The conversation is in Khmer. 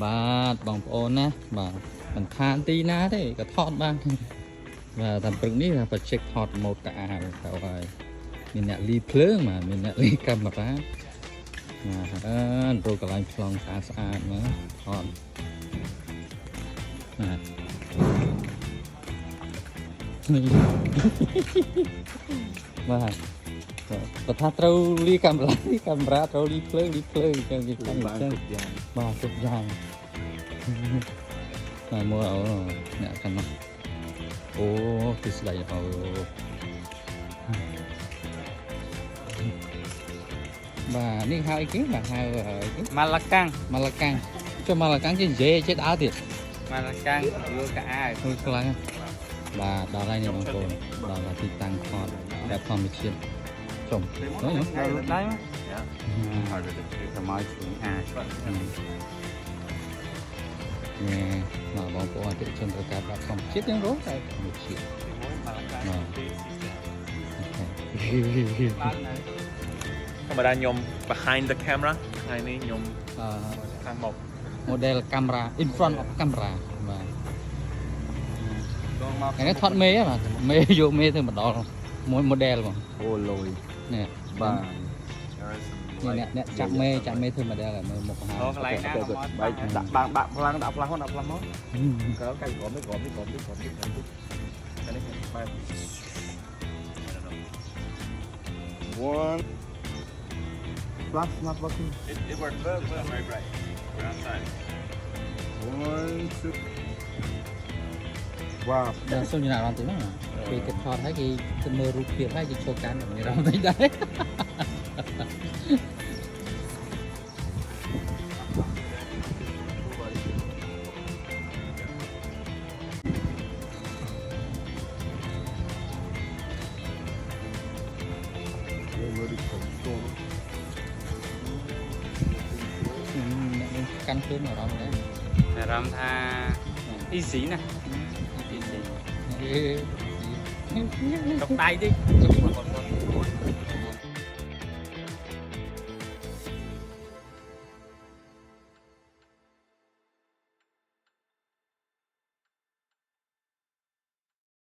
បាទបងប្អូនណាបាទមិនខានទីណាទេក៏ថតបានបាទតាមព្រឹកនេះបច្ចេកថតម៉ូដតាអាទៅហើយមានអ្នកលីភ្លើងបាទមានអ្នកលីកាមេរ៉ាបាទរកកន្លែងប្លង់ស្អាតមកថតបាទបាទបើថាត្រូវលីកាមេរ៉ាត្រូវលីភ្លើងចឹងគេខ្លាំងចឹងបាទគ្រប់យ៉ាងតែមើលអ្នកខាងនោះអូគឺស្ដីអូបាទនេះហៅអីគេបាទហៅអីគេម៉ាឡាកាំងចុះម៉ាឡាកាំងជានិយាយចិត្តអើទៀត ម៉ាឡាកាំងលួកាអាវ ខ្លួនខ្លាំងបាទដល់ហើយនេះបងប្អូនដល់ទីតាំងថតបែបធម្មជាតិចុំហ្នឹង ហើយលួដៃ សម័យស្អាតនេះបងប្អូនអតិថិជនត្រូវការបែបធម្មជាតិយ៉ាងរស់តែធម្មជាតិ ម៉ាឡាកាំង បាទ ធម្មតាខ្ញុំ behind the camera ថ្ងៃនេះខ្ញុំខាងមុខ model camera in front of camera បាទ ចូលមក ថ្ងៃនេះថតមេបាទមេយកមេទៅម្ដងមួយ model បង អូលុយ នេះ បាទ អ្នកចាប់មេធ្វើ model ឲ្យមើលមុខហើយ អូកន្លែងណាមក បែកដាក់បាក់ផ្លាំងដាក់ផ្លាំងមកក្រោយកាច់ក្រោមនេះកានេះបែប one plus not working it works very bright we're outside one two វ៉ាដល់សុំចំណាប់អារម្មណ៍ទៅណាពេលគេថតហើយគេទៅមើលរូបភាពហើយគេចូលកាន់អារម្មណ៍ទៅដែរកាន់ខ្លួនអារម្មណ៍ដែរ អារម្មណ៍ថា easy ណា easy ទុកដៃតិច